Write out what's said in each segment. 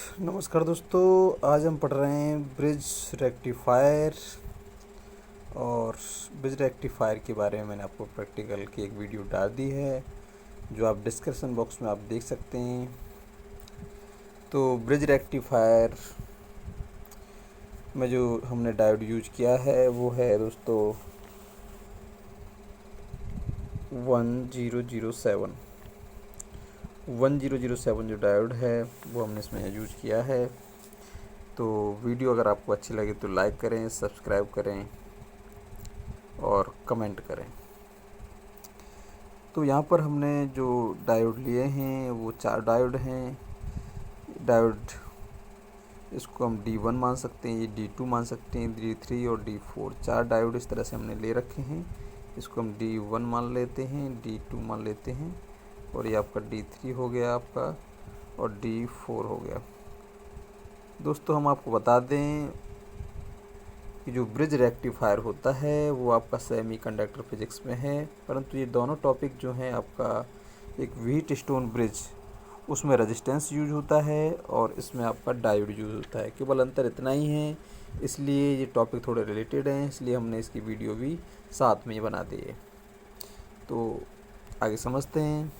नमस्कार दोस्तों, आज हम पढ़ रहे हैं ब्रिज रेक्टिफायर। और ब्रिज रेक्टिफायर के बारे में मैंने आपको प्रैक्टिकल की एक वीडियो डाल दी है, जो आप डिस्क्रिप्शन बॉक्स में आप देख सकते हैं। तो ब्रिज रेक्टिफायर में जो हमने डायोड यूज किया है वो है दोस्तों 1007 जो डायोड है वो हमने इसमें यूज किया है। तो वीडियो अगर आपको अच्छी लगे तो लाइक करें, सब्सक्राइब करें और कमेंट करें। तो यहाँ पर हमने जो डायोड लिए हैं वो 4 डायोड हैं। डायोड इसको हम D1 मान सकते हैं, ये D2 मान सकते हैं, D3 और D4 4 डायोड इस तरह से हमने ले रखे हैं। इसको हम D1 मान लेते हैं, D2 मान लेते हैं और ये आपका D3 हो गया आपका और D4 हो गया। दोस्तों हम आपको बता दें कि जो ब्रिज रेक्टिफायर होता है वो आपका सेमीकंडक्टर फिजिक्स में है, परंतु ये दोनों टॉपिक जो हैं आपका एक व्हीट स्टोन ब्रिज उसमें रेजिस्टेंस यूज होता है और इसमें आपका डायोड यूज होता है। केवल अंतर इतना ही है, इसलिए ये टॉपिक थोड़े रिलेटेड हैं, इसलिए हमने इसकी वीडियो भी साथ में ही बना दी है। तो आगे समझते हैं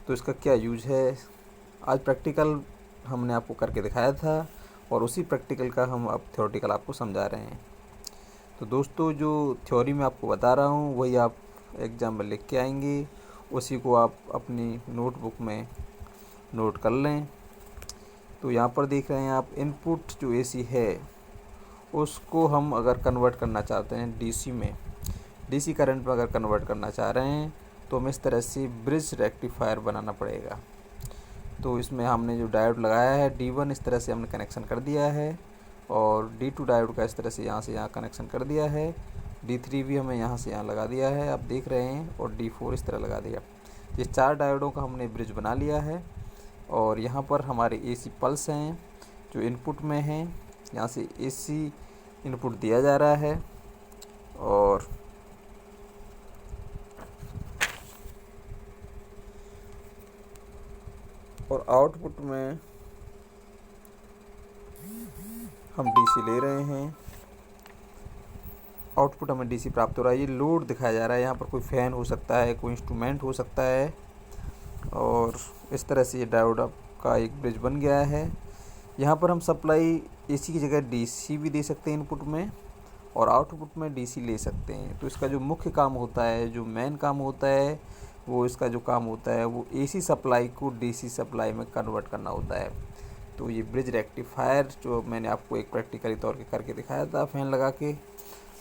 तो इसका क्या यूज है। आज प्रैक्टिकल हमने आपको करके दिखाया था और उसी प्रैक्टिकल का हम अब थ्योरेटिकल आपको समझा रहे हैं। तो दोस्तों जो थ्योरी में आपको बता रहा हूँ वही आप एग्ज़ाम में लिख के आएंगे, उसी को आप अपनी नोटबुक में नोट कर लें। तो यहाँ पर देख रहे हैं आप, इनपुट जो एसी है उसको हम अगर कन्वर्ट करना चाहते हैं डीसी में, डीसी करंट में अगर कन्वर्ट करना चाह रहे हैं तो हमें इस तरह से ब्रिज रेक्टिफायर बनाना पड़ेगा। तो इसमें हमने जो डायोड लगाया है D1 इस तरह से हमने कनेक्शन कर दिया है और D2 डायोड का इस तरह से यहाँ कनेक्शन कर दिया है। D3 भी हमें यहाँ से यहाँ लगा दिया है, आप देख रहे हैं, और D4 इस तरह लगा दिया। ये 4 डायोडों का हमने ब्रिज बना लिया है और यहाँ पर हमारे AC पल्स हैं जो इनपुट में हैं। यहाँ से AC इनपुट दिया जा रहा है और आउटपुट में हम DC ले रहे हैं। आउटपुट हमें DC प्राप्त हो रहा है। ये लोड दिखाया जा रहा है, यहाँ पर कोई फ़ैन हो सकता है, कोई इंस्ट्रूमेंट हो सकता है और इस तरह से ये डायोड का एक ब्रिज बन गया है। यहाँ पर हम सप्लाई AC की जगह DC भी दे सकते हैं इनपुट में और आउटपुट में DC ले सकते हैं। तो इसका जो मुख्य काम होता है, जो मेन काम होता है, वो इसका जो काम होता है वो AC सप्लाई को DC सप्लाई में कन्वर्ट करना होता है। तो ये ब्रिज रेक्टिफायर जो मैंने आपको एक प्रैक्टिकली तौर पे करके दिखाया था फ़ैन लगा के,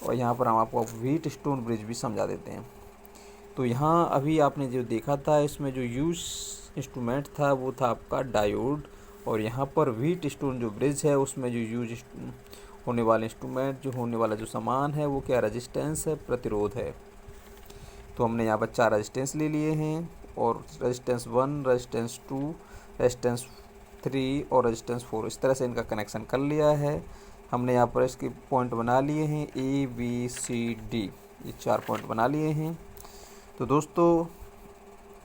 और यहाँ पर हम आपको व्हीट स्टोन ब्रिज भी समझा देते हैं। तो यहाँ अभी आपने जो देखा था इसमें जो यूज इंस्ट्रूमेंट था वो था आपका डायोड, और यहाँ पर व्हीट स्टोन जो ब्रिज है उसमें जो यूज होने वाले इंस्ट्रूमेंट, जो होने वाला जो सामान है वो क्या, रेजिस्टेंस है, प्रतिरोध है। तो हमने यहाँ पर 4 रेजिस्टेंस ले लिए हैं और रेजिस्टेंस 1, रेजिस्टेंस 2, रेजिस्टेंस 3 और रेजिस्टेंस 4 इस तरह से इनका कनेक्शन कर लिया है। हमने यहाँ पर इसके पॉइंट बना लिए हैं ABCD, ये 4 पॉइंट बना लिए हैं। तो दोस्तों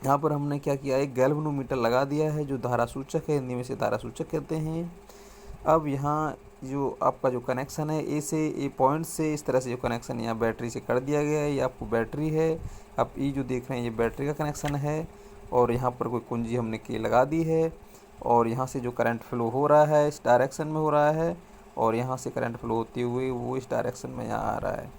यहाँ पर हमने क्या किया, एक गैल्वेनोमीटर लगा दिया है जो धारा सूचक है, हिंदी में से धारा सूचक कहते हैं। अब यहाँ जो आपका जो कनेक्शन है ए पॉइंट से इस तरह से जो कनेक्शन यहाँ बैटरी से कर दिया गया है, ये आपको बैटरी है। आप ई जो देख रहे हैं ये बैटरी का कनेक्शन है और यहाँ पर कोई कुंजी हमने की लगा दी है और यहाँ से जो करंट फ्लो हो रहा है इस डायरेक्शन में हो रहा है और यहाँ से करंट फ्लो होते हुए वो इस डायरेक्शन में यहाँ आ रहा है।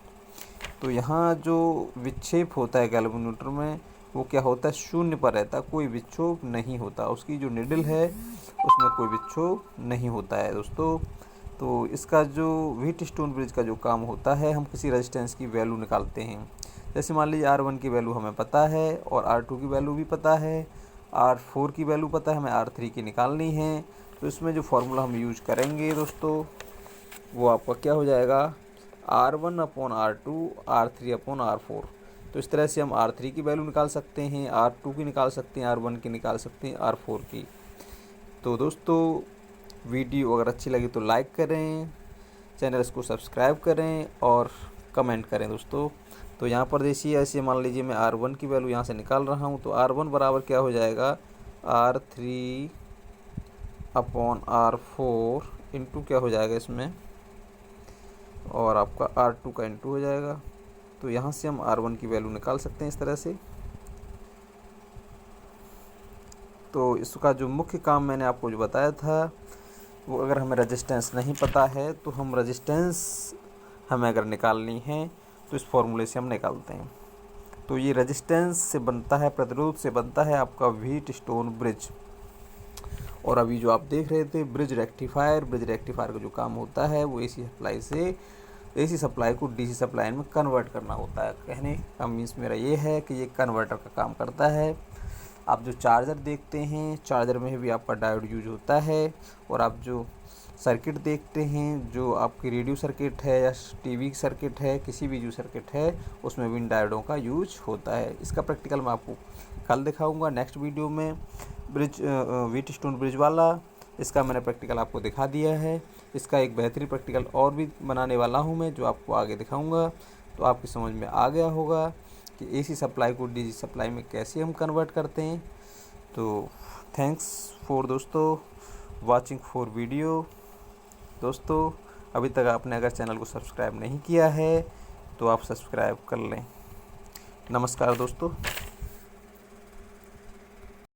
तो यहाँ जो विक्षेप होता है गैल्वेनोमीटर में वो क्या होता है, शून्य पर रहता है, कोई विक्षोभ नहीं होता। उसकी जो निडल है उसमें कोई विक्षोभ नहीं होता है दोस्तों। तो इसका जो व्हीट स्टोन ब्रिज का जो काम होता है, हम किसी रेजिस्टेंस की वैल्यू निकालते हैं। जैसे मान लीजिए R1 की वैल्यू हमें पता है और R2 की वैल्यू भी पता है, R4 की वैल्यू पता है, हमें R3 की निकालनी है। तो इसमें जो फार्मूला हम यूज करेंगे दोस्तों वो आपका क्या हो जाएगा, R1/R2 R3/R4। तो इस तरह से हम R3 की वैल्यू निकाल सकते हैं, R2 की निकाल सकते हैं, R1 की निकाल सकते हैं, R4 की। तो दोस्तों वीडियो अगर अच्छी लगी तो लाइक करें, चैनल को सब्सक्राइब करें और कमेंट करें दोस्तों। तो यहाँ पर देखिए, ऐसे मान लीजिए मैं R1 की वैल्यू यहाँ से निकाल रहा हूँ, तो R1 बराबर क्या हो जाएगा, R3 अपॉन R4 इंटू क्या हो जाएगा इसमें, और आपका R2 का इंटू हो जाएगा। तो यहाँ से हम R1 की वैल्यू निकाल सकते हैं इस तरह से। तो इसका जो मुख्य काम मैंने आपको जो बताया था, वो अगर हमें रेजिस्टेंस नहीं पता है तो हम रेजिस्टेंस हमें अगर निकालनी है तो इस फॉर्मूले से हम निकालते हैं। तो ये रेजिस्टेंस से बनता है, प्रतिरोध से बनता है आपका व्हीटस्टोन ब्रिज। और अभी जो आप देख रहे थे ब्रिज रेक्टिफायर का जो काम होता है वो एसी सप्लाई को डीसी सप्लाई में कन्वर्ट करना होता है। कहने का मीन्स मेरा ये है कि ये कन्वर्टर का काम करता है। आप जो चार्जर देखते हैं, चार्जर में भी आपका डायोड यूज होता है। और आप जो सर्किट देखते हैं, जो आपकी रेडियो सर्किट है या टीवी सर्किट है, किसी भी जो सर्किट है उसमें भी इन डायोडों का यूज होता है। इसका प्रैक्टिकल मैं आपको कल दिखाऊंगा नेक्स्ट वीडियो में। व्हीटस्टोन ब्रिज वाला, इसका मैंने प्रैक्टिकल आपको दिखा दिया है। इसका एक बेहतरीन प्रैक्टिकल और भी बनाने वाला हूँ मैं, जो आपको आगे दिखाऊंगा। तो आपकी समझ में आ गया होगा कि एसी सप्लाई को डीसी सप्लाई में कैसे हम कन्वर्ट करते हैं। तो थैंक्स फॉर दोस्तों वाचिंग फॉर वीडियो। दोस्तों अभी तक आपने अगर चैनल को सब्सक्राइब नहीं किया है तो आप सब्सक्राइब कर लें। नमस्कार दोस्तों।